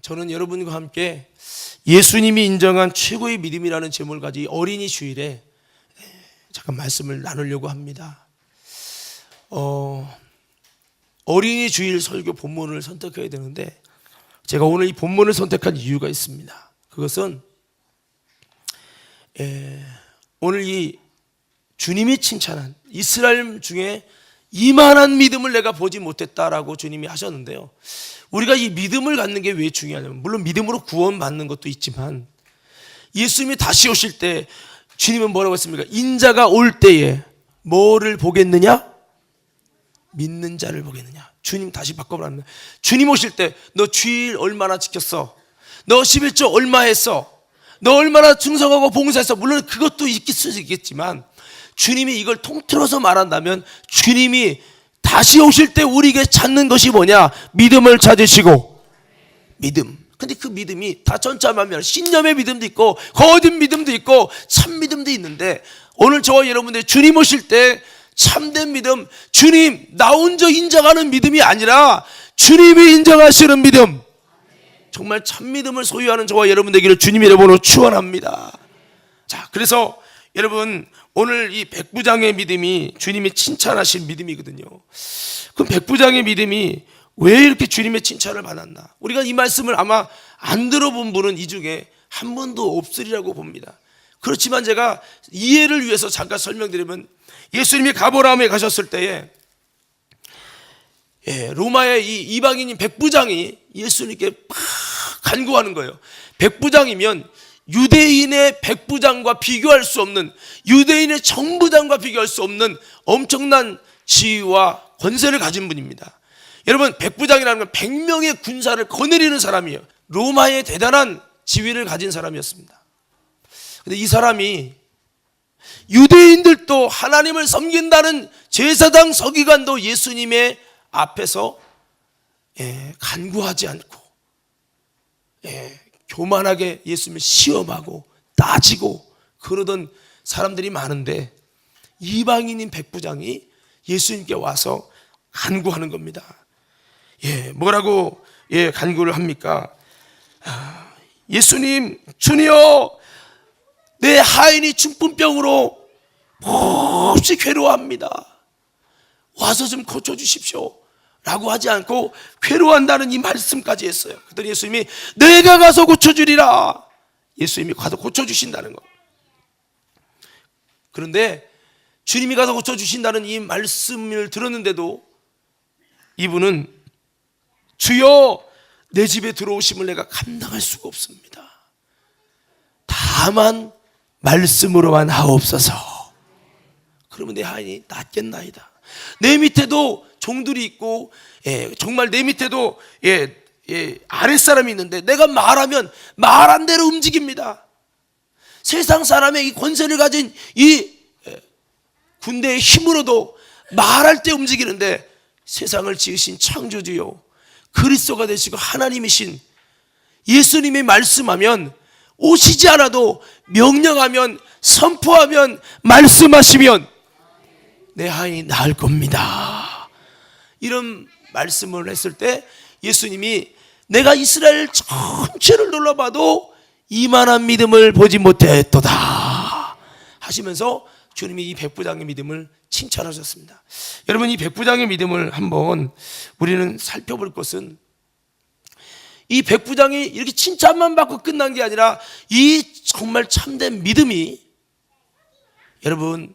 저는 여러분과 함께 예수님이 인정한 최고의 믿음이라는 제목을 가지고 어린이 주일에 잠깐 말씀을 나누려고 합니다. 어린이 주일 설교 본문을 선택해야 되는데 제가 오늘 이 본문을 선택한 이유가 있습니다. 그것은 오늘 이 주님이 칭찬한 이스라엘 중에 이만한 믿음을 내가 보지 못했다라고 주님이 하셨는데요. 우리가 이 믿음을 갖는 게 왜 중요하냐면, 물론 믿음으로 구원받는 것도 있지만 예수님이 다시 오실 때 주님은 뭐라고 했습니까? 인자가 올 때에 뭐를 보겠느냐? 믿는 자를 보겠느냐. 주님 다시 바꿔버렸네. 주님 오실 때 너 주일 얼마나 지켰어? 너 11조 얼마 했어? 너 얼마나 충성하고 봉사했어? 물론 그것도 있을 수 있겠지만 주님이 이걸 통틀어서 말한다면 주님이 다시 오실 때 우리에게 찾는 것이 뭐냐? 믿음을 찾으시고, 믿음. 근데 그 믿음이 다 전자만면 신념의 믿음도 있고 거짓 믿음도 있고 참 믿음도 있는데, 오늘 저와 여러분들 주님 오실 때 참된 믿음, 주님 나 혼자 인정하는 믿음이 아니라 주님이 인정하시는 믿음, 정말 참 믿음을 소유하는 저와 여러분 되기를 주님의 이름으로 축원합니다. 자, 그래서 여러분 오늘 이 백부장의 믿음이 주님이 칭찬하신 믿음이거든요. 그럼 백부장의 믿음이 왜 이렇게 주님의 칭찬을 받았나? 우리가 이 말씀을 아마 안 들어본 분은 이 중에 한 분도 없으리라고 봅니다. 그렇지만 제가 이해를 위해서 잠깐 설명드리면, 예수님이 가버나움에 가셨을 때에 로마의 이 이방인인 백부장이 예수님께 막 간구하는 거예요. 백부장이면 유대인의 백부장과 비교할 수 없는, 유대인의 정부장과 비교할 수 없는 엄청난 지위와 권세를 가진 분입니다. 여러분, 백부장이라는 건 100명의 군사를 거느리는 사람이에요. 로마의 대단한 지위를 가진 사람이었습니다. 근데 이 사람이 유대인들도 하나님을 섬긴다는 제사장 서기관도 예수님의 앞에서 간구하지 않고 교만하게 예수님을 시험하고 따지고 그러던 사람들이 많은데, 이방인인 백부장이 예수님께 와서 간구하는 겁니다. 뭐라고 간구를 합니까? 예수님, 주니여, 내 하인이 중풍병으로 몹시 괴로워합니다. 와서 좀 고쳐주십시오 라고 하지 않고 괴로워한다는 이 말씀까지 했어요. 그랬더니 예수님이 내가 가서 고쳐주리라. 예수님이 가서 고쳐주신다는 거. 그런데 주님이 가서 고쳐주신다는 이 말씀을 들었는데도 이분은 주여, 내 집에 들어오심을 내가 감당할 수가 없습니다. 다만 말씀으로만 하옵소서. 그러면 내 하인이 낫겠나이다. 내 밑에도 종들이 있고 정말 내 밑에도 아랫사람이 있는데 내가 말하면 말한 대로 움직입니다. 세상 사람의 이 권세를 가진 이 군대의 힘으로도 말할 때 움직이는데, 세상을 지으신 창조주요 그리스도가 되시고 하나님이신 예수님이 말씀하면, 오시지 않아도 명령하면, 선포하면, 말씀하시면 내 하인이 나을 겁니다. 이런 말씀을 했을 때 예수님이 내가 이스라엘 전체를 눌러봐도 이만한 믿음을 보지 못했도다 하시면서 주님이 이 백부장의 믿음을 칭찬하셨습니다. 여러분, 이 백부장의 믿음을 한번 우리는 살펴볼 것은, 이 백부장이 이렇게 칭찬만 받고 끝난 게 아니라 이 정말 참된 믿음이 여러분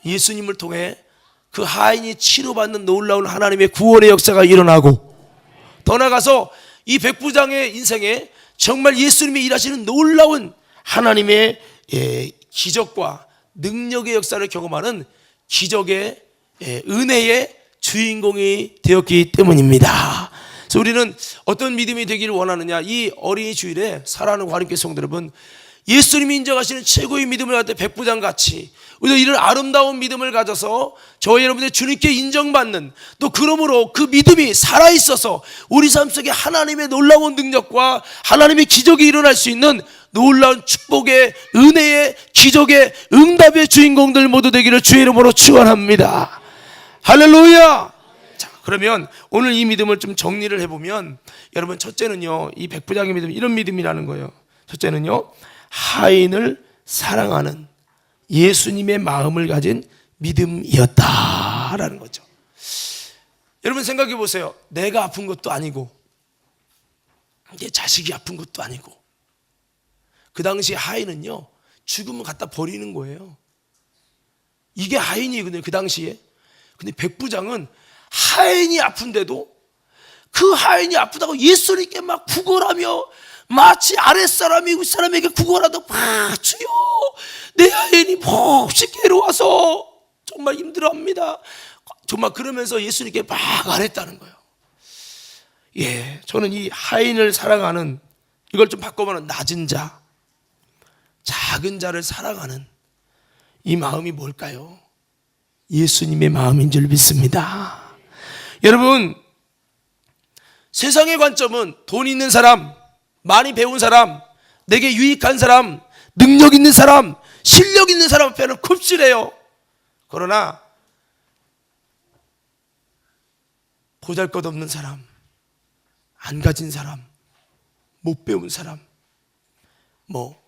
예수님을 통해 그 하인이 치료받는 놀라운 하나님의 구원의 역사가 일어나고, 더 나아가서 이 백부장의 인생에 정말 예수님이 일하시는 놀라운 하나님의 기적과 능력의 역사를 경험하는 기적의 은혜의 주인공이 되었기 때문입니다. 그래서 우리는 어떤 믿음이 되기를 원하느냐? 이 어린이 주일에 사랑하는 과림교회 성도 여러분, 예수님이 인정하시는 최고의 믿음을 가질 때 백부장같이 우리도 이런 아름다운 믿음을 가져서 저와 여러분들 주님께 인정받는, 또 그러므로 그 믿음이 살아있어서 우리 삶 속에 하나님의 놀라운 능력과 하나님의 기적이 일어날 수 있는 놀라운 축복의, 은혜의, 기적의, 응답의 주인공들 모두 되기를 주의 이름으로 축원합니다. 할렐루야. 자, 그러면 오늘 이 믿음을 좀 정리를 해보면, 여러분 첫째는요, 이 백부장의 믿음, 이런 믿음이라는 거예요. 첫째는요, 하인을 사랑하는 예수님의 마음을 가진 믿음이었다라는 거죠. 여러분 생각해 보세요. 내가 아픈 것도 아니고 내 자식이 아픈 것도 아니고, 그 당시 하인은요, 죽으면 갖다 버리는 거예요. 이게 하인이거든요, 그 당시에. 근데 백부장은 하인이 아픈데도 그 하인이 아프다고 예수님께 막 구걸하며, 마치 아랫사람이 윗사람에게 구걸하듯, 주여 내 하인이 몹시 괴로워서 정말 힘들어합니다, 정말 그러면서 예수님께 막 아랬다는 거예요. 예, 저는 이 하인을 사랑하는, 이걸 좀 바꿔보면 낮은 자, 작은 자를 사랑하는 이 마음이 뭘까요? 예수님의 마음인 줄 믿습니다. 여러분, 세상의 관점은 돈 있는 사람, 많이 배운 사람, 내게 유익한 사람, 능력 있는 사람, 실력 있는 사람 앞에는 굽실해요. 그러나 보잘것없는 사람, 안 가진 사람, 못 배운 사람,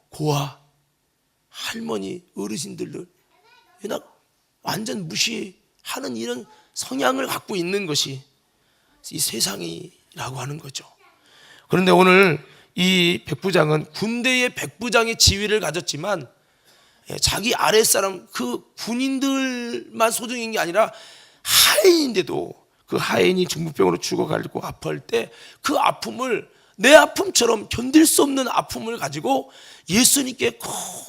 고아, 할머니, 어르신들을 그냥 완전 무시하는 이런 성향을 갖고 있는 것이 이 세상이라고 하는 거죠. 그런데 오늘 이 백부장은 군대의 백부장의 지위를 가졌지만, 자기 아랫사람 그 군인들만 소중한 게 아니라 하인인데도, 그 하인이 중풍병으로 죽어가지고 아파할 때 그 아픔을 내 아픔처럼 견딜 수 없는 아픔을 가지고 예수님께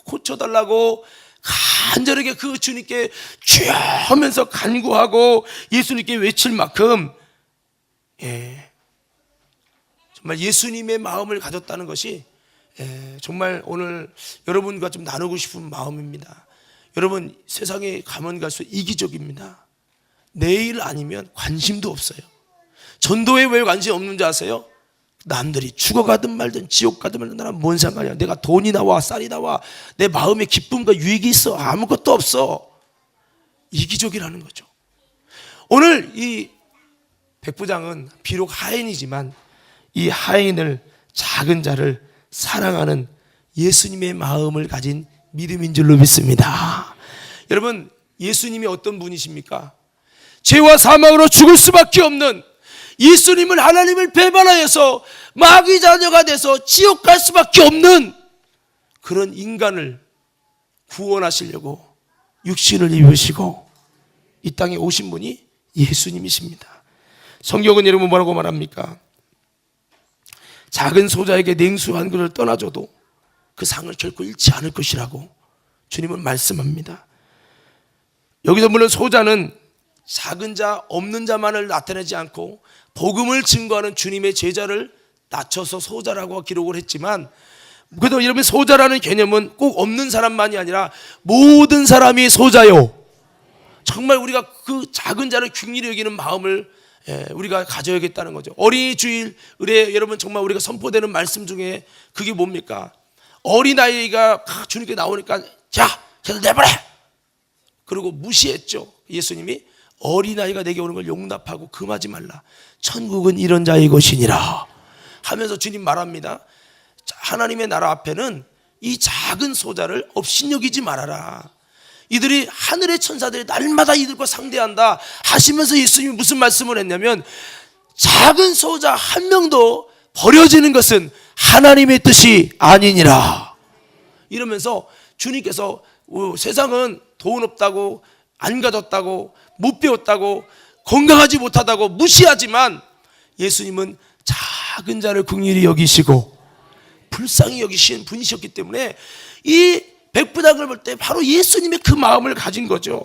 고쳐달라고 간절하게 그 주님께 주여 하면서 간구하고 예수님께 외칠 만큼, 정말 예수님의 마음을 가졌다는 것이, 정말 오늘 여러분과 좀 나누고 싶은 마음입니다. 여러분, 세상에 가면 갈수록 이기적입니다. 내일 아니면 관심도 없어요. 전도에 왜 관심 없는지 아세요? 남들이 죽어가든 말든 지옥 가든 말든 나랑 뭔 상관이야. 내가 돈이 나와 쌀이 나와 내 마음에 기쁨과 유익이 있어? 아무것도 없어. 이기적이라는 거죠. 오늘 이 백부장은 비록 하인이지만 이 하인을, 작은 자를 사랑하는 예수님의 마음을 가진 믿음인 줄로 믿습니다. 여러분, 예수님이 어떤 분이십니까? 죄와 사망으로 죽을 수밖에 없는, 예수님을, 하나님을 배반하여서 마귀 자녀가 돼서 지옥 갈 수밖에 없는 그런 인간을 구원하시려고 육신을 입으시고 이 땅에 오신 분이 예수님이십니다. 성경은 여러분 뭐라고 말합니까? 작은 소자에게 냉수 한 그릇을 떠나줘도 그 상을 결코 잃지 않을 것이라고 주님은 말씀합니다. 여기서 물론 소자는 작은 자, 없는 자만을 나타내지 않고 복음을 증거하는 주님의 제자를 낮춰서 소자라고 기록을 했지만, 그래도 여러분, 소자라는 개념은 꼭 없는 사람만이 아니라 모든 사람이 소자요. 정말 우리가 그 작은 자를 긍휼히 여기는 마음을 우리가 가져야겠다는 거죠. 어린이 주일에 여러분, 정말 우리가 선포되는 말씀 중에 그게 뭡니까? 어린아이가 주님께 나오니까 자, 걔들 내버려! 그리고 무시했죠. 예수님이 어린아이가 내게 오는 걸 용납하고 금하지 말라. 천국은 이런 자의 것이니라 하면서 주님 말합니다. 하나님의 나라 앞에는 이 작은 소자를 업신여기지 말아라. 이들이 하늘의 천사들이 날마다 이들과 상대한다 하시면서 예수님이 무슨 말씀을 했냐면, 작은 소자 한 명도 버려지는 것은 하나님의 뜻이 아니니라 이러면서 주님께서 세상은 돈 없다고, 안 가졌다고, 못 배웠다고, 건강하지 못하다고 무시하지만 예수님은 작은 자를 긍휼히 여기시고 불쌍히 여기신 분이셨기 때문에 이 백부장을 볼 때 바로 예수님의 그 마음을 가진 거죠.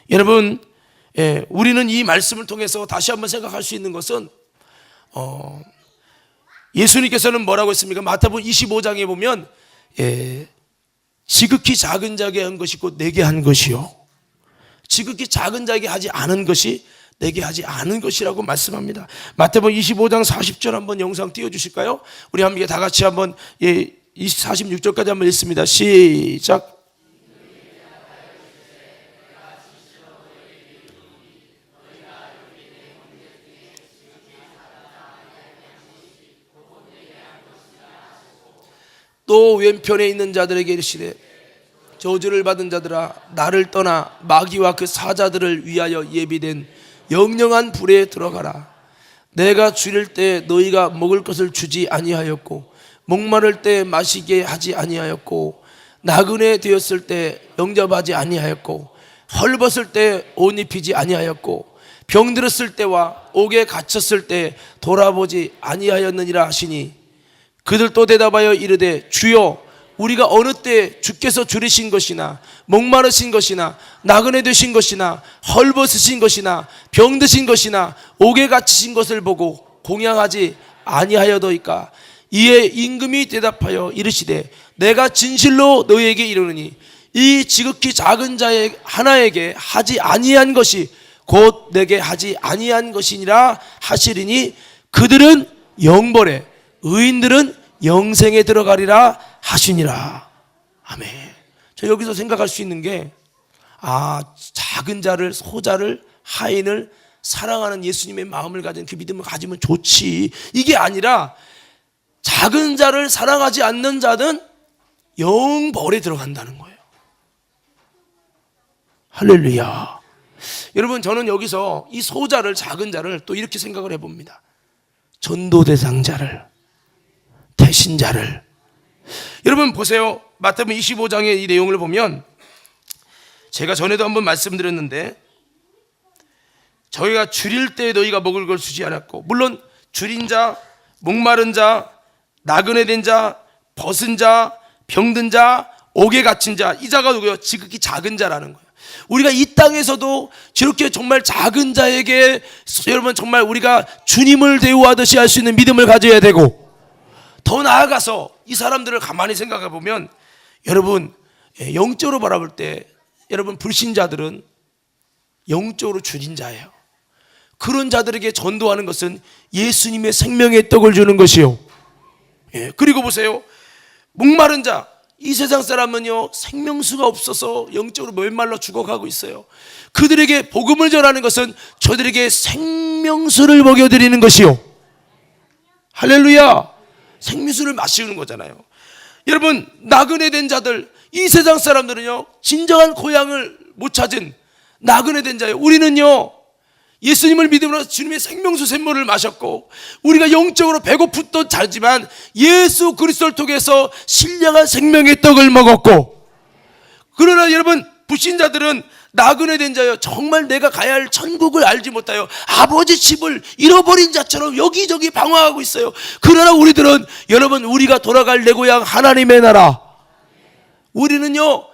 여러분, 우리는 이 말씀을 통해서 다시 한번 생각할 수 있는 것은, 예수님께서는 뭐라고 했습니까? 마태복음 25장에 보면 지극히 작은 자에게 한 것이 곧 내게 한 것이요, 지극히 작은 자에게 하지 않은 것이 내게 하지 않은 것이라고 말씀합니다. 마태복음 25장 40절 한번 영상 띄워주실까요? 우리 함께 다 같이 한번 46절까지 한번 읽습니다. 시작. 또 왼편에 있는 자들에게 이르시되 저주를 받은 자들아 나를 떠나 마귀와 그 사자들을 위하여 예비된 영영한 불에 들어가라. 내가 줄일 때 너희가 먹을 것을 주지 아니하였고 목마를 때 마시게 하지 아니하였고 나그네 되었을 때 영접하지 아니하였고 헐벗을 때 옷 입히지 아니하였고 병들었을 때와 옥에 갇혔을 때 돌아보지 아니하였느니라 하시니 그들 또 대답하여 이르되 주여 우리가 어느 때 주께서 줄이신 것이나 목마르신 것이나 나그네 되신 것이나 헐벗으신 것이나 병드신 것이나 옥에 갇히신 것을 보고 공양하지 아니하여도이까. 이에 임금이 대답하여 이르시되 내가 진실로 너희에게 이르노니 이 지극히 작은 자의 하나에게 하지 아니한 것이 곧 내게 하지 아니한 것이니라 하시리니 그들은 영벌에 의인들은 영생에 들어가리라 하시니라. 아멘. 자, 여기서 생각할 수 있는 게 작은 자를 소자를 하인을 사랑하는 예수님의 마음을 가진 그 믿음을 가지면 좋지, 이게 아니라 작은 자를 사랑하지 않는 자는 영벌에 들어간다는 거예요. 할렐루야. 여러분, 저는 여기서 이 소자를, 작은 자를 또 이렇게 생각을 해봅니다. 전도 대상자를, 대신자를. 여러분 보세요. 마태복음 25장의 이 내용을 보면 제가 전에도 한번 말씀드렸는데 저희가 줄일 때 너희가 먹을 걸 주지 않았고, 물론 줄인 자, 목마른 자, 나그네 된 자, 벗은 자, 병든 자, 옥에 갇힌 자, 이 자가 누구예요? 지극히 작은 자라는 거예요. 우리가 이 땅에서도 저렇게 정말 작은 자에게 여러분 정말 우리가 주님을 대우하듯이 할 수 있는 믿음을 가져야 되고, 더 나아가서 이 사람들을 가만히 생각해 보면 여러분 영적으로 바라볼 때 여러분 불신자들은 영적으로 줄인 자예요. 그런 자들에게 전도하는 것은 예수님의 생명의 떡을 주는 것이요. 그리고 보세요. 목마른 자, 이 세상 사람은요 생명수가 없어서 영적으로 메말라 죽어가고 있어요. 그들에게 복음을 전하는 것은 저들에게 생명수를 먹여드리는 것이요. 할렐루야. 생명수를 마시는 거잖아요. 여러분, 나그네 된 자들, 이 세상 사람들은요 진정한 고향을 못 찾은 나그네 된 자예요. 우리는요 예수님을 믿음으로 주님의 생명수 샘물을 마셨고 우리가 영적으로 배고팠던 자지만 예수 그리스도를 통해서 신령한 생명의 떡을 먹었고, 그러나 여러분 불신자들은 나그네 된 자여 정말 내가 가야 할 천국을 알지 못하여 아버지 집을 잃어버린 자처럼 여기저기 방황하고 있어요. 그러나 우리들은 여러분 우리가 돌아갈 내 고향 하나님의 나라, 우리는요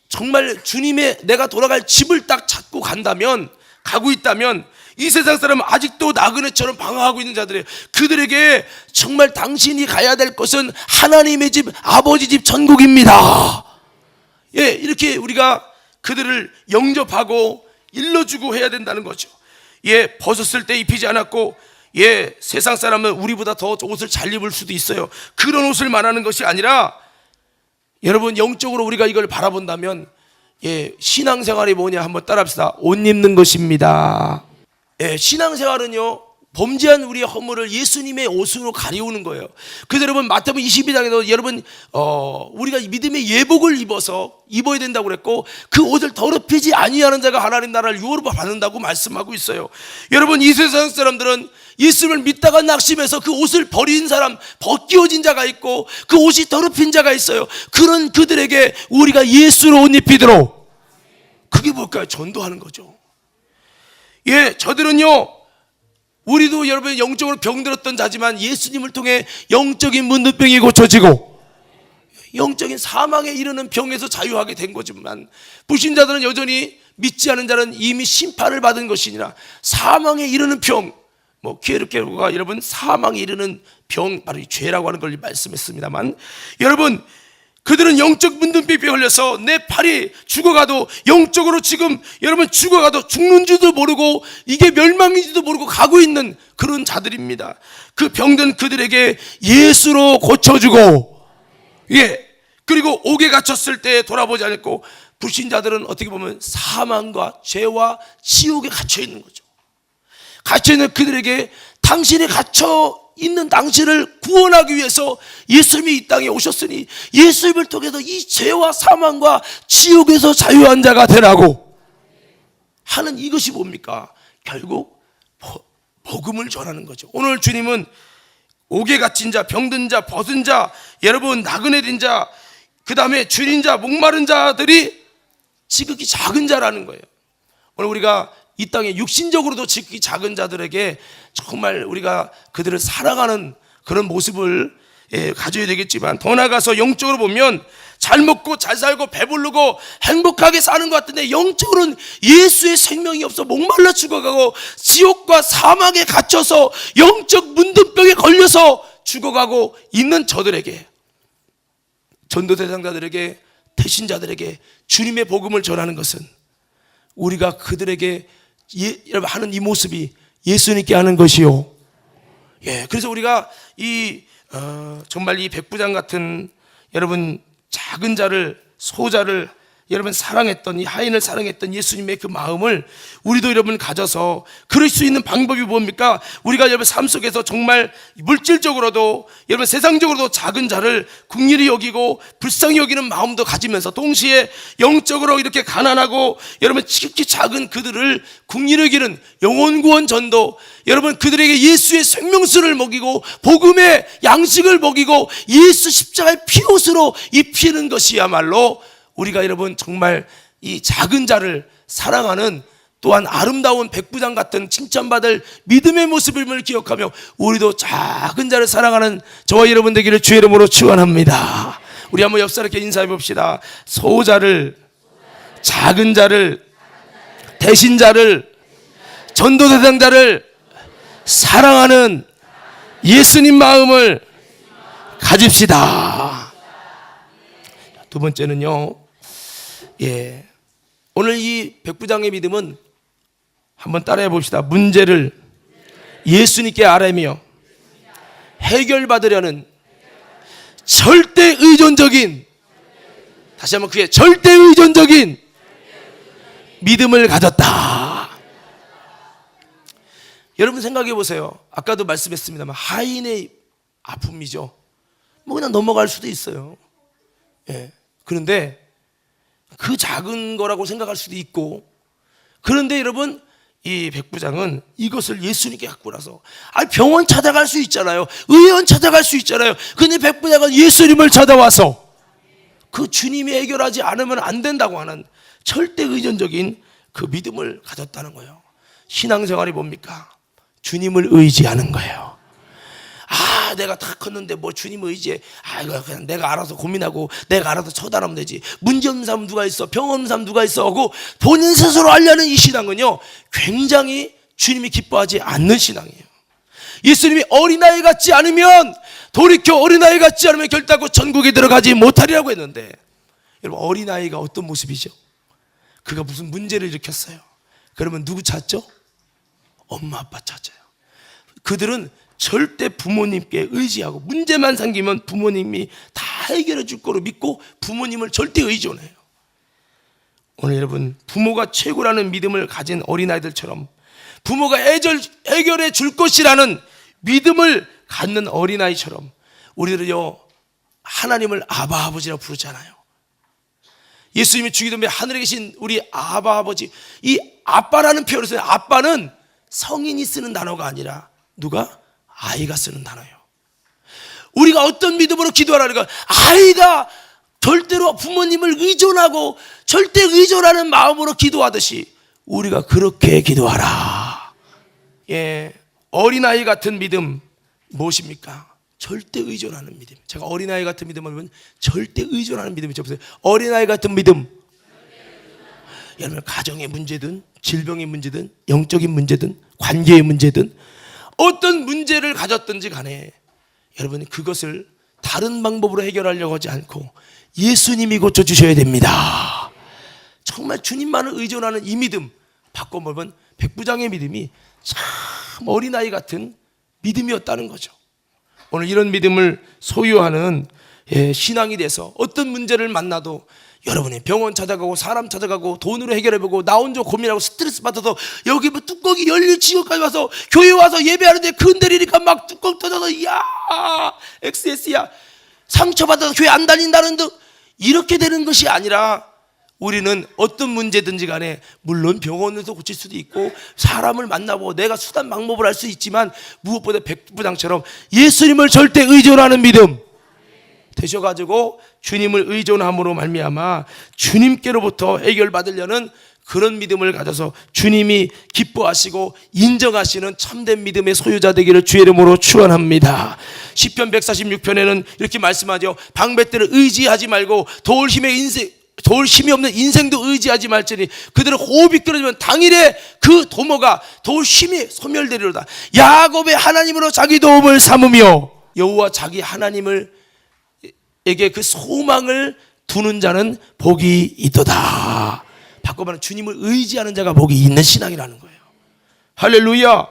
정말 주님의 내가 돌아갈 집을 딱 찾고 간다면, 가고 있다면 이 세상 사람은 아직도 나그네처럼 방황하고 있는 자들이에요. 그들에게 정말 당신이 가야 될 것은 하나님의 집, 아버지 집 천국입니다. 이렇게 우리가 그들을 영접하고 일러주고 해야 된다는 거죠. 벗었을 때 입히지 않았고, 세상 사람은 우리보다 더 옷을 잘 입을 수도 있어요. 그런 옷을 말하는 것이 아니라 여러분 영적으로 우리가 이걸 바라본다면 신앙생활이 뭐냐 한번 따라합시다. 옷 입는 것입니다. 신앙생활은요 범죄한 우리의 허물을 예수님의 옷으로 가리우는 거예요. 그래서 여러분 마태복음 22장에도 여러분 우리가 믿음의 예복을 입어야 된다고 그랬고, 그 옷을 더럽히지 아니하는 자가 하나님 나라를 유업으로 받는다고 말씀하고 있어요. 여러분 이 세상 사람들은 예수님을 믿다가 낙심해서 그 옷을 버린 사람, 벗겨진 자가 있고 그 옷이 더럽힌 자가 있어요. 그런 그들에게 우리가 예수로 옷 입히도록, 그게 뭘까요? 전도하는 거죠. 저들은요 우리도 여러분 영적으로 병들었던 자지만 예수님을 통해 영적인 문둥병이 고쳐지고 영적인 사망에 이르는 병에서 자유하게 된 거지만, 불신자들은 여전히 믿지 않은 자는 이미 심판을 받은 것이니라. 사망에 이르는 병, 게르케고가 여러분 사망에 이르는 병, 바로 이 죄라고 하는 걸 말씀했습니다만, 여러분 그들은 영적 문둥병에 걸려서 내 팔이 죽어가도 영적으로 지금 여러분 죽어가도 죽는지도 모르고 이게 멸망인지도 모르고 가고 있는 그런 자들입니다. 그 병든 그들에게 예수로 고쳐주고, 그리고 옥에 갇혔을 때 돌아보지 않고, 불신자들은 어떻게 보면 사망과 죄와 지옥에 갇혀 있는 거죠. 갇혀 있는 그들에게 당신이 갇혀 있는 당신을 구원하기 위해서 예수님이 이 땅에 오셨으니 예수님을 통해서 이 죄와 사망과 지옥에서 자유한 자가 되라고 하는 이것이 뭡니까? 결국 복음을 전하는 거죠. 오늘 주님은 옥에 갇힌 자, 병든 자, 벗은 자, 여러분 나그네 된 자, 그 다음에 줄인 자, 목마른 자들이 지극히 작은 자라는 거예요. 오늘 우리가 이 땅에 육신적으로도 지극히 작은 자들에게 정말 우리가 그들을 사랑하는 그런 모습을 가져야 되겠지만, 더 나아가서 영적으로 보면 잘 먹고 잘 살고 배부르고 행복하게 사는 것 같은데 영적으로는 예수의 생명이 없어 목말라 죽어가고 지옥과 사막에 갇혀서 영적 문둥병에 걸려서 죽어가고 있는 저들에게, 전도 대상자들에게, 태신자들에게 주님의 복음을 전하는 것은 우리가 그들에게 여러분 하는 이 모습이 예수님께 하는 것이요. 그래서 우리가 정말 이 백부장 같은 여러분 작은 자를, 소자를 여러분 사랑했던, 이 하인을 사랑했던 예수님의 그 마음을 우리도 여러분 가져서 그럴 수 있는 방법이 뭡니까? 우리가 여러분 삶 속에서 정말 물질적으로도 여러분 세상적으로도 작은 자를 긍휼히 여기고 불쌍히 여기는 마음도 가지면서 동시에 영적으로 이렇게 가난하고 여러분 지극히 작은 그들을 긍휼히 여기는 영혼구원 전도, 여러분 그들에게 예수의 생명수를 먹이고 복음의 양식을 먹이고 예수 십자가의 피옷으로 입히는 것이야말로 우리가 여러분 정말 이 작은 자를 사랑하는, 또한 아름다운 백부장 같은 칭찬받을 믿음의 모습을 기억하며 우리도 작은 자를 사랑하는 저와 여러분 되기를 주의 이름으로 축원합니다. 우리 한번 옆 사람께 인사해 봅시다. 소자를, 작은 자를, 대신자를, 전도 대상자를 사랑하는 예수님 마음을 가집시다. 두 번째는요, 오늘 이 백부장의 믿음은 한번 따라해 봅시다. 문제를 예수님께 아뢰며 해결받으려는 절대 의존적인, 다시 한번 그게 절대 의존적인 믿음을 가졌다. 여러분 생각해 보세요. 아까도 말씀했습니다만 하인의 아픔이죠. 뭐 그냥 넘어갈 수도 있어요. 그런데 그 작은 거라고 생각할 수도 있고, 그런데 여러분 이 백부장은 이것을 예수님께 갖고 나서 병원 찾아갈 수 있잖아요. 의원 찾아갈 수 있잖아요. 근데 백부장은 예수님을 찾아와서 그 주님이 해결하지 않으면 안 된다고 하는 절대 의존적인 그 믿음을 가졌다는 거예요. 신앙생활이 뭡니까? 주님을 의지하는 거예요. 내가 다 컸는데 뭐 주님 의지해. 그냥 내가 알아서 고민하고 내가 알아서 처단하면 되지. 문제 없는 사람 누가 있어? 병 없는 사람 누가 있어? 하고 본인 스스로 하려는 이 신앙은요, 굉장히 주님이 기뻐하지 않는 신앙이에요. 예수님이 어린아이 같지 않으면, 돌이켜 어린아이 같지 않으면 결단코 천국에 들어가지 못하리라고 했는데, 여러분 어린아이가 어떤 모습이죠? 그가 무슨 문제를 일으켰어요. 그러면 누구 찾죠? 엄마 아빠 찾아요. 그들은 절대 부모님께 의지하고 문제만 생기면 부모님이 다 해결해 줄 거로 믿고 부모님을 절대 의존해요. 오늘 여러분 부모가 최고라는 믿음을 가진 어린아이들처럼 부모가 해결해 줄 것이라는 믿음을 갖는 어린아이처럼 우리들은요 하나님을 아바 아버지라고 부르잖아요. 예수님이 주기도문에 하늘에 계신 우리 아바 아버지, 이 아빠라는 표현을 써요. 아빠는 성인이 쓰는 단어가 아니라 누가? 아이가 쓰는 단어예요. 우리가 어떤 믿음으로 기도하라니까, 아이가 절대로 부모님을 의존하고 절대 의존하는 마음으로 기도하듯이 우리가 그렇게 기도하라. 어린아이 같은 믿음 무엇입니까? 절대 의존하는 믿음. 제가 어린아이 같은 믿음을 보면 절대 의존하는 믿음이 없어요. 어린아이 같은 믿음, 여러분 가정의 문제든 질병의 문제든 영적인 문제든 관계의 문제든 어떤 문제를 가졌든지 간에 여러분이 그것을 다른 방법으로 해결하려고 하지 않고 예수님이 고쳐주셔야 됩니다. 정말 주님만을 의존하는 이 믿음, 바꿔보면 백부장의 믿음이 참 어린아이 같은 믿음이었다는 거죠. 오늘 이런 믿음을 소유하는 신앙이 돼서 어떤 문제를 만나도 여러분이 병원 찾아가고 사람 찾아가고 돈으로 해결해보고 나 혼자 고민하고 스트레스 받아서 여기 뭐 뚜껑이 열릴 지경까지 와서 교회 와서 예배하는데 건드리니까 막 뚜껑 터져서 야 XS야 상처받아서 교회 안 다닌다는 등 이렇게 되는 것이 아니라 우리는 어떤 문제든지 간에 물론 병원에서 고칠 수도 있고 사람을 만나보고 내가 수단 방법을 할 수 있지만 무엇보다 백부장처럼 예수님을 절대 의존하는 믿음 되셔가지고 주님을 의존함으로 말미암아 주님께로부터 해결받으려는 그런 믿음을 가져서 주님이 기뻐하시고 인정하시는 참된 믿음의 소유자 되기를 주의 이름으로 축원합니다. 시편 146편에는 이렇게 말씀하죠. 방백들을 의지하지 말고 도울 힘이 없는 인생도 의지하지 말지니 그들은 호흡이 끊어지면 당일에 그 도모가 도울 힘이 소멸되리로다. 야곱의 하나님으로 자기 도움을 삼으며 여호와 자기 하나님을 에게 그 소망을 두는 자는 복이 있도다. 바꿔 말하면 주님을 의지하는 자가 복이 있는 신앙이라는 거예요. 할렐루야.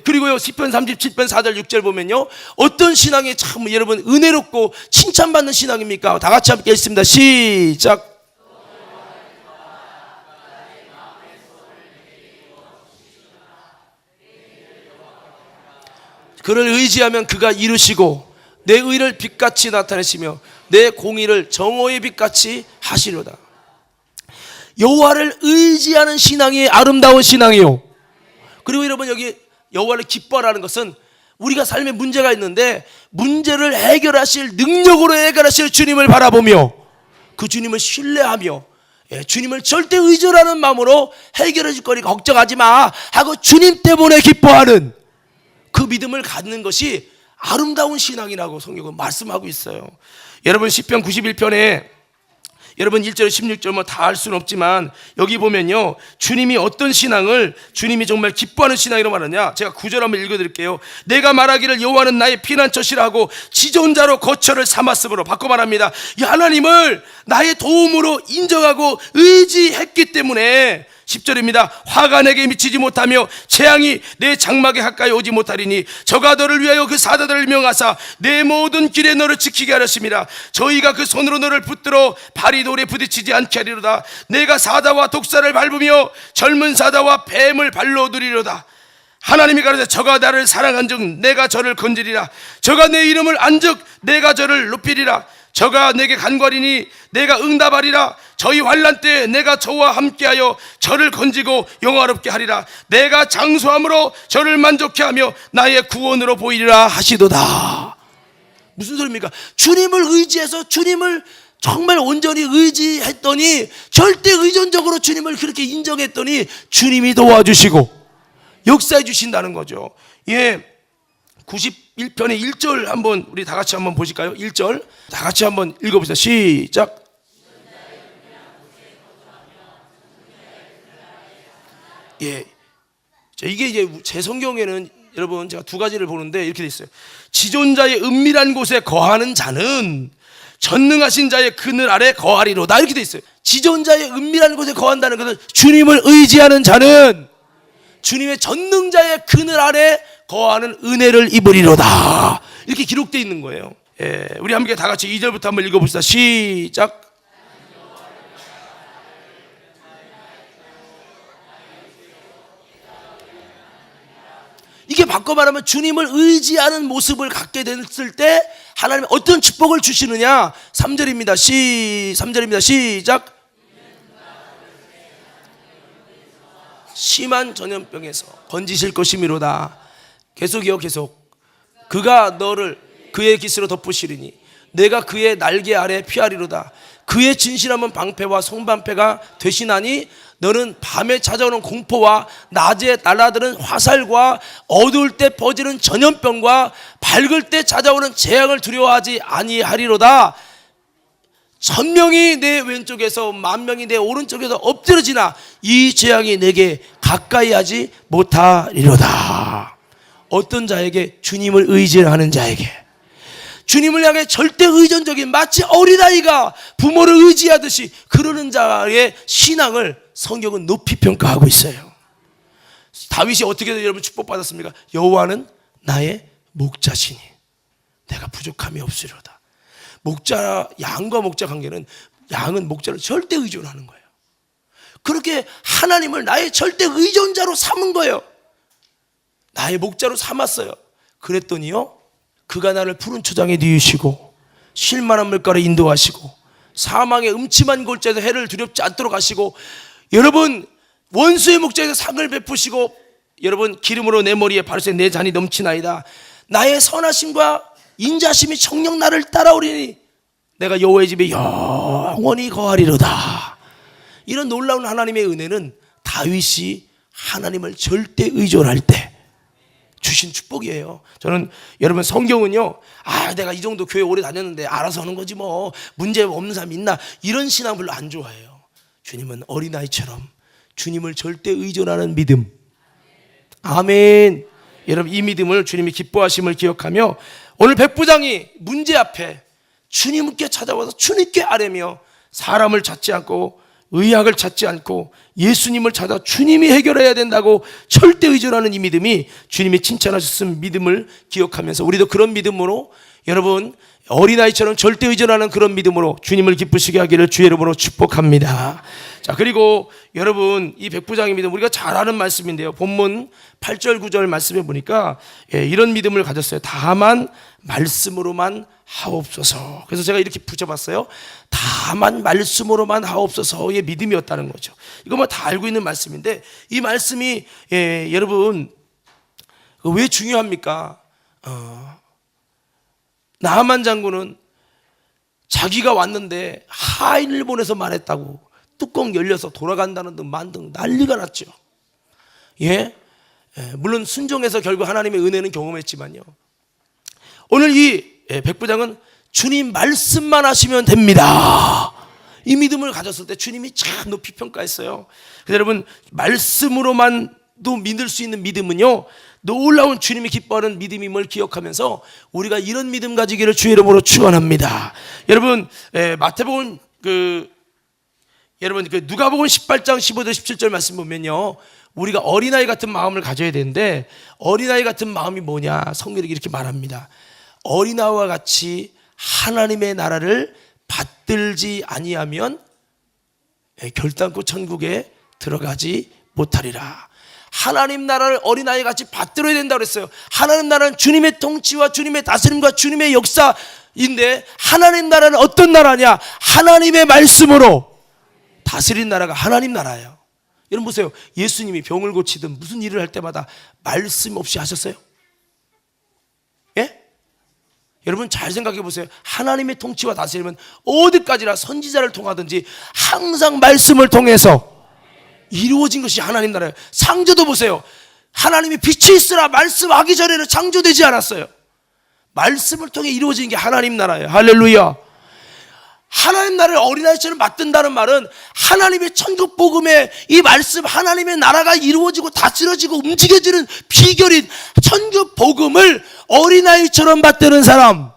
그리고요 시편 37편 4절 6절 보면요 어떤 신앙이 참 여러분 은혜롭고 칭찬받는 신앙입니까? 다 같이 함께 읽습니다. 시작. 그를 의지하면 그가 이루시고 내 의를 빛같이 나타내시며 내 공의를 정오의 빛같이 하시려다. 여호와를 의지하는 신앙이 아름다운 신앙이요. 그리고 여러분 여기 여호와를 기뻐하라는 것은 우리가 삶에 문제가 있는데 문제를 해결하실 능력으로 해결하실 주님을 바라보며 그 주님을 신뢰하며 주님을 절대 의존하는 마음으로 해결해 줄 거니까 걱정하지 마 하고 주님 때문에 기뻐하는 그 믿음을 갖는 것이 아름다운 신앙이라고 성경은 말씀하고 있어요. 여러분 시편 91편에 여러분 1절 16절 뭐 다 할 수는 없지만 여기 보면요 주님이 어떤 신앙을 주님이 정말 기뻐하는 신앙이라고 말하냐. 제가 9절 한번 읽어드릴게요. 내가 말하기를 여호와는 나의 피난처시라 하고 지존자로 거처를 삼았으므로 바꿔 말합니다. 이 하나님을 나의 도움으로 인정하고 의지했기 때문에 10절입니다. 화가 내게 미치지 못하며 재앙이 내 장막에 가까이 오지 못하리니 저가 너를 위하여 그 사자들을 명하사 내 모든 길에 너를 지키게 하렸습니다. 저희가 그 손으로 너를 붙들어 발이 돌에 부딪히지 않게 하리로다. 내가 사자와 독사를 밟으며 젊은 사자와 뱀을 발로 누리로다. 하나님이 가로되 저가 나를 사랑한즉 내가 저를 건지리라. 저가 내 이름을 안즉 내가 저를 높이리라. 저가 내게 간과리니 내가 응답하리라. 저희 환난 때에 내가 저와 함께하여 저를 건지고 영화롭게 하리라. 내가 장수함으로 저를 만족케 하며 나의 구원으로 보이리라 하시도다. 무슨 소리입니까? 주님을 의지해서 주님을 정말 온전히 의지했더니 절대 의존적으로 주님을 그렇게 인정했더니 주님이 도와주시고 역사해 주신다는 거죠. 예, 91편의 1절 한번 우리 다 같이 한번 보실까요? 1절 다 같이 한번 읽어보세요. 시작. 예, 이게 이제 제 성경에는 여러분 제가 두 가지를 보는데 이렇게 돼 있어요. 지존자의 은밀한 곳에 거하는 자는 전능하신 자의 그늘 아래 거하리로다 이렇게 돼 있어요. 지존자의 은밀한 곳에 거한다는 것은 주님을 의지하는 자는 주님의 전능자의 그늘 아래 거하는 은혜를 입으리로다 이렇게 기록되어 있는 거예요. 예, 우리 함께 다 같이 2절부터 한번 읽어봅시다. 시작. 이게 바꿔 말하면 주님을 의지하는 모습을 갖게 됐을 때 하나님이 어떤 축복을 주시느냐. 3절입니다. 3절입니다. 시작. 심한 전염병에서 건지실 것이미로다. 계속이요, 계속. 그가 너를 그의 깃으로 덮으시리니 내가 그의 날개 아래 피하리로다. 그의 진실함은 방패와 송방패가 되시나니 너는 밤에 찾아오는 공포와 낮에 날아드는 화살과 어두울 때 퍼지는 전염병과 밝을 때 찾아오는 재앙을 두려워하지 아니하리로다. 1000명이 내 왼쪽에서 10,000명이 내 오른쪽에서 엎드러지나 이 재앙이 내게 가까이 하지 못하리로다. 어떤 자에게? 주님을 의지하는 자에게, 주님을 향해 절대 의존적인, 마치 어린아이가 부모를 의지하듯이 그러는 자의 신앙을 성경은 높이 평가하고 있어요. 다윗이 어떻게 여러분 축복받았습니까? 여호와는 나의 목자시니 내가 부족함이 없으리로다. 목자, 양과 목자 관계는 양은 목자를 절대 의존하는 거예요. 그렇게 하나님을 나의 절대 의존자로 삼은 거예요. 나의 목자로 삼았어요. 그랬더니요, 그가 나를 푸른 초장에 누이시고 쉴만한 물가로 인도하시고 사망의 음침한 골짜기에서 해를 두렵지 않도록 하시고, 여러분 원수의 목자에서 상을 베푸시고, 여러분 기름으로 내 머리에 바르세 내 잔이 넘치나이다. 나의 선하심과 인자심이 정녕 나를 따라오리니 내가 여호와의 집에 영원히 거하리로다. 이런 놀라운 하나님의 은혜는 다윗이 하나님을 절대 의존할 때 주신 축복이에요. 저는 여러분 성경은요, 내가 이 정도 교회 오래 다녔는데 알아서 하는 거지 뭐 문제 없는 사람 있나, 이런 신앙 별로 안 좋아해요. 주님은 어린아이처럼 주님을 절대 의존하는 믿음. 아멘. 여러분 이 믿음을 주님이 기뻐하심을 기억하며 오늘 백부장이 문제 앞에 주님께 찾아와서 주님께 아뢰며 사람을 찾지 않고 의학을 찾지 않고 예수님을 찾아 주님이 해결해야 된다고 절대 의존하는 이 믿음이 주님이 칭찬하셨은 믿음을 기억하면서 우리도 그런 믿음으로, 여러분 어린아이처럼 절대 의존하는 그런 믿음으로 주님을 기쁘시게 하기를 주의 이름으로 축복합니다. 자, 그리고 여러분 이 백부장의 믿음 우리가 잘 아는 말씀인데요, 본문 8절 9절 말씀에 보니까 이런 믿음을 가졌어요. 다만 말씀으로만 하옵소서. 그래서 제가 이렇게 붙여봤어요. 다만 말씀으로만 하옵소서의 믿음이었다는 거죠. 이거 뭐 다 알고 있는 말씀인데 이 말씀이 여러분 왜 중요합니까? 나하만 장군은 자기가 왔는데 하인을 보내서 말했다고 뚜껑 열려서 돌아간다는 등 만등 난리가 났죠. 물론 순종해서 결국 하나님의 은혜는 경험했지만요, 오늘 이 백부장은 주님 말씀만 하시면 됩니다, 이 믿음을 가졌을 때 주님이 참 높이 평가했어요. 그래서 여러분 말씀으로만도 믿을 수 있는 믿음은요, 놀라운 주님이 기뻐하는 믿음임을 기억하면서 우리가 이런 믿음 가지기를 주의 이름으로 축원합니다. 여러분 마태복음 여러분 누가복음 18장 15절 17절 말씀 보면요, 우리가 어린아이 같은 마음을 가져야 되는데 어린아이 같은 마음이 뭐냐, 성경이 이렇게 말합니다. 어린아이와 같이 하나님의 나라를 받들지 아니하면 결단코 천국에 들어가지 못하리라. 하나님 나라를 어린아이 같이 받들어야 된다고 그랬어요. 하나님 나라는 주님의 통치와 주님의 다스림과 주님의 역사인데, 하나님 나라는 어떤 나라냐? 하나님의 말씀으로 다스린 나라가 하나님 나라예요. 여러분 보세요, 예수님이 병을 고치든 무슨 일을 할 때마다 말씀 없이 하셨어요? 여러분 잘 생각해 보세요. 하나님의 통치와 다스림은 어디까지나 선지자를 통하든지 항상 말씀을 통해서 이루어진 것이 하나님 나라예요. 창조도 보세요. 하나님이 빛이 있으라 말씀하기 전에는 창조되지 않았어요. 말씀을 통해 이루어진 게 하나님 나라예요. 할렐루야. 하나님 나라를 어린아이처럼 맡든다는 말은 하나님의 천국 복음의 이 말씀, 하나님의 나라가 이루어지고 다스려지고 움직여지는 비결인 천국 복음을 어린아이처럼 받드는 사람,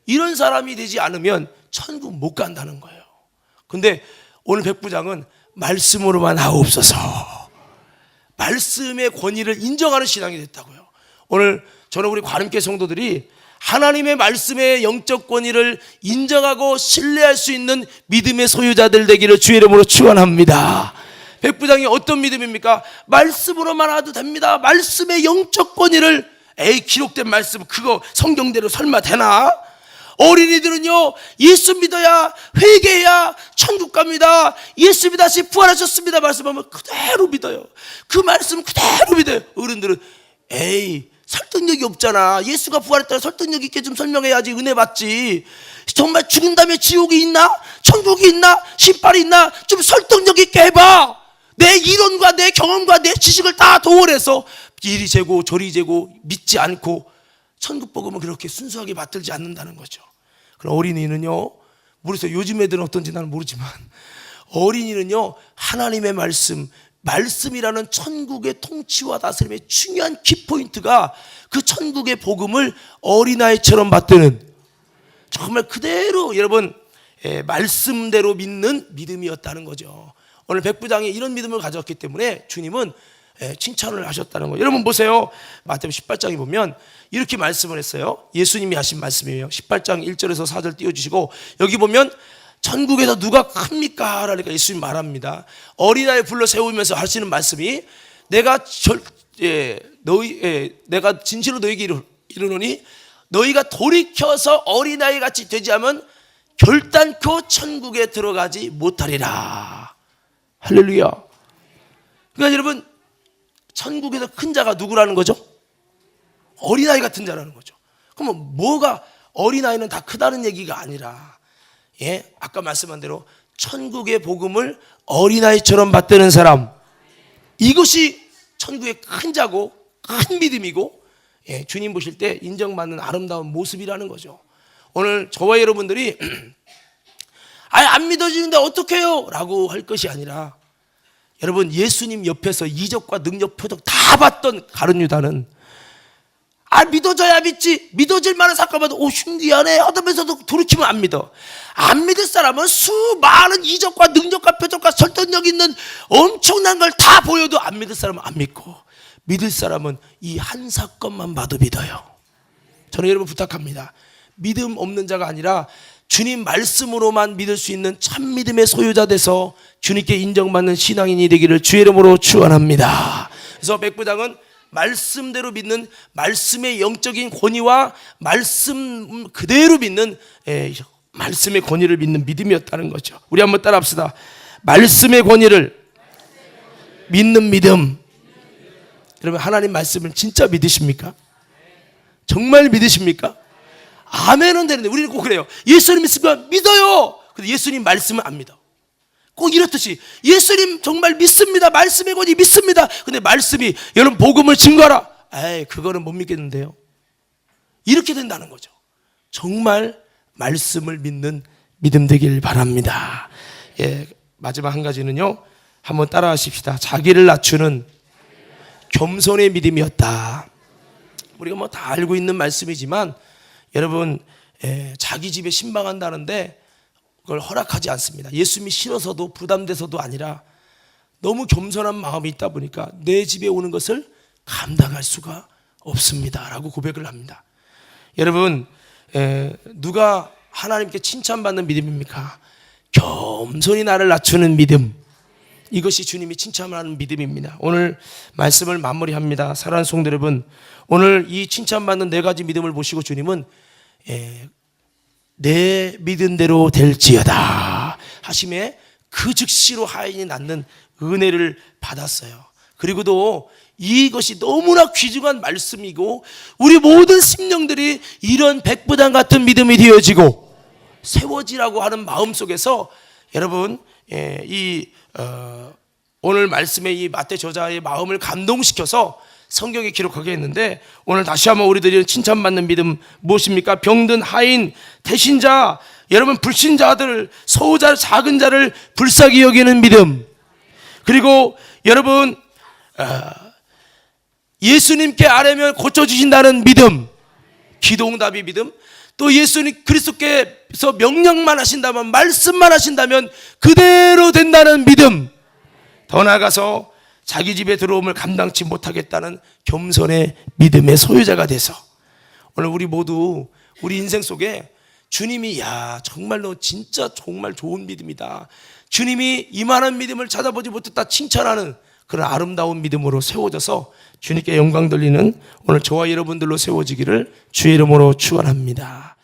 이런 사람이 되지 않으면 천국 못 간다는 거예요. 근데 오늘 백부장은 말씀으로만 하옵소서, 말씀의 권위를 인정하는 신앙이 됐다고요. 오늘 저는 우리 관음교 성도들이 하나님의 말씀의 영적 권위를 인정하고 신뢰할 수 있는 믿음의 소유자들 되기를 주의 이름으로 축원합니다. 백부장이 어떤 믿음입니까? 말씀으로만 하도 됩니다. 말씀의 영적 권위를, 기록된 말씀 그거 성경대로 설마 되나? 어린이들은요, 예수 믿어야, 회개해야 천국 갑니다. 예수 믿다시 부활하셨습니다 말씀하면 그대로 믿어요. 그 말씀 그대로 믿어요. 어른들은 설득력이 없잖아. 예수가 부활했다고 설득력 있게 좀 설명해야지 은혜 받지. 정말 죽은 다음에 지옥이 있나? 천국이 있나? 신발이 있나? 좀 설득력 있게 해봐. 내 이론과 내 경험과 내 지식을 다 도월해서 이리 재고 저리 재고 믿지 않고 천국 복음은 그렇게 순수하게 받들지 않는다는 거죠. 그럼 어린이는요, 모르겠어요. 요즘 애들은 어떤지 나는 모르지만 어린이는요, 하나님의 말씀이라는 천국의 통치와 다스림의 중요한 키포인트가 그 천국의 복음을 어린아이처럼 받드는, 정말 그대로 여러분 말씀대로 믿는 믿음이었다는 거죠. 오늘 백부장이 이런 믿음을 가졌기 때문에 주님은 칭찬을 하셨다는 거예요. 여러분 보세요, 마태복음 18장에 보면 이렇게 말씀을 했어요. 예수님이 하신 말씀이에요. 18장 1절에서 4절 띄워주시고, 여기 보면 천국에서 누가 큽니까? 그러니까 예수님 말합니다. 어린아이 불러 세우면서 하시는 말씀이 내가 내가 진실로 너희에게 이르노니 너희가 돌이켜서 어린아이 같이 되지 않으면 결단코 천국에 들어가지 못하리라. 할렐루야. 그러니까 여러분, 천국에서 큰 자가 누구라는 거죠? 어린아이 같은 자라는 거죠. 그러면 뭐가, 어린아이는 다 크다는 얘기가 아니라, 아까 말씀한 대로 천국의 복음을 어린아이처럼 받드는 사람, 이것이 천국의 큰 자고 큰 믿음이고, 주님 보실 때 인정받는 아름다운 모습이라는 거죠. 오늘 저와 여러분들이 안 믿어지는데 어떡해요? 라고 할 것이 아니라, 여러분, 예수님 옆에서 이적과 능력 표적 다 봤던 가룟 유다는 믿어져야 믿지, 믿어질 만한 사건만 신기하네 하면서도 돌이키면 안 믿어. 안 믿을 사람은 수많은 이적과 능력과 표적과 설득력 있는 엄청난 걸 다 보여도 안 믿을 사람은 안 믿고, 믿을 사람은 이 한 사건만 봐도 믿어요. 저는 여러분 부탁합니다. 믿음 없는 자가 아니라 주님 말씀으로만 믿을 수 있는 참 믿음의 소유자 돼서 주님께 인정받는 신앙인이 되기를 주의 이름으로 축원합니다. 그래서 백부장은 말씀대로 믿는, 말씀의 영적인 권위와 말씀 그대로 믿는, 말씀의 권위를 믿는 믿음이었다는 거죠. 우리 한번 따라합시다. 말씀의 권위를 믿는 믿음. 여러분, 하나님 말씀을 진짜 믿으십니까? 정말 믿으십니까? 아멘은 되는데 우리는 꼭 그래요. 예수님 믿습니까? 믿어요. 근데 예수님 말씀은 안 믿어. 꼭 이렇듯이 예수님 정말 믿습니다. 말씀의 권위 믿습니다. 근데 말씀이 여러분 복음을 증거하라. 그거는 못 믿겠는데요. 이렇게 된다는 거죠. 정말 말씀을 믿는 믿음 되길 바랍니다. 마지막 한 가지는요, 한번 따라 하십시다. 자기를 낮추는 겸손의 믿음이었다. 우리가 다 알고 있는 말씀이지만 여러분, 자기 집에 신방한다는데 그걸 허락하지 않습니다. 예수님이 싫어서도 부담돼서도 아니라 너무 겸손한 마음이 있다 보니까 내 집에 오는 것을 감당할 수가 없습니다 라고 고백을 합니다. 여러분, 누가 하나님께 칭찬받는 믿음입니까? 겸손히 나를 낮추는 믿음, 이것이 주님이 칭찬하는 믿음입니다. 오늘 말씀을 마무리합니다. 사랑하는 성도 여러분, 오늘 이 칭찬받는 네 가지 믿음을 보시고 주님은 내 믿은 대로 될지어다 하심에 그 즉시로 하인이 낳는 은혜를 받았어요. 그리고도 이것이 너무나 귀중한 말씀이고 우리 모든 심령들이 이런 백부장 같은 믿음이 되어지고 세워지라고 하는 마음 속에서 여러분, 오늘 말씀의 이 마태 저자의 마음을 감동시켜서 성경에 기록하게 했는데, 오늘 다시 한번 우리들이 칭찬받는 믿음 무엇입니까? 병든 하인, 태신자, 여러분 불신자들, 소자, 작은 자를 불쌍히 여기는 믿음, 그리고 여러분 예수님께 아뢰면 고쳐주신다는 믿음, 기도응답의 믿음, 또 예수님 그리스도께서 명령만 하신다면, 말씀만 하신다면 그대로 된다는 믿음, 더 나아가서 자기 집에 들어옴을 감당치 못하겠다는 겸손의 믿음의 소유자가 돼서 오늘 우리 모두 우리 인생 속에 주님이 정말로 진짜 정말 좋은 믿음이다, 주님이 이만한 믿음을 찾아보지 못했다 칭찬하는 그런 아름다운 믿음으로 세워져서 주님께 영광 돌리는 오늘 저와 여러분들로 세워지기를 주의 이름으로 축원합니다.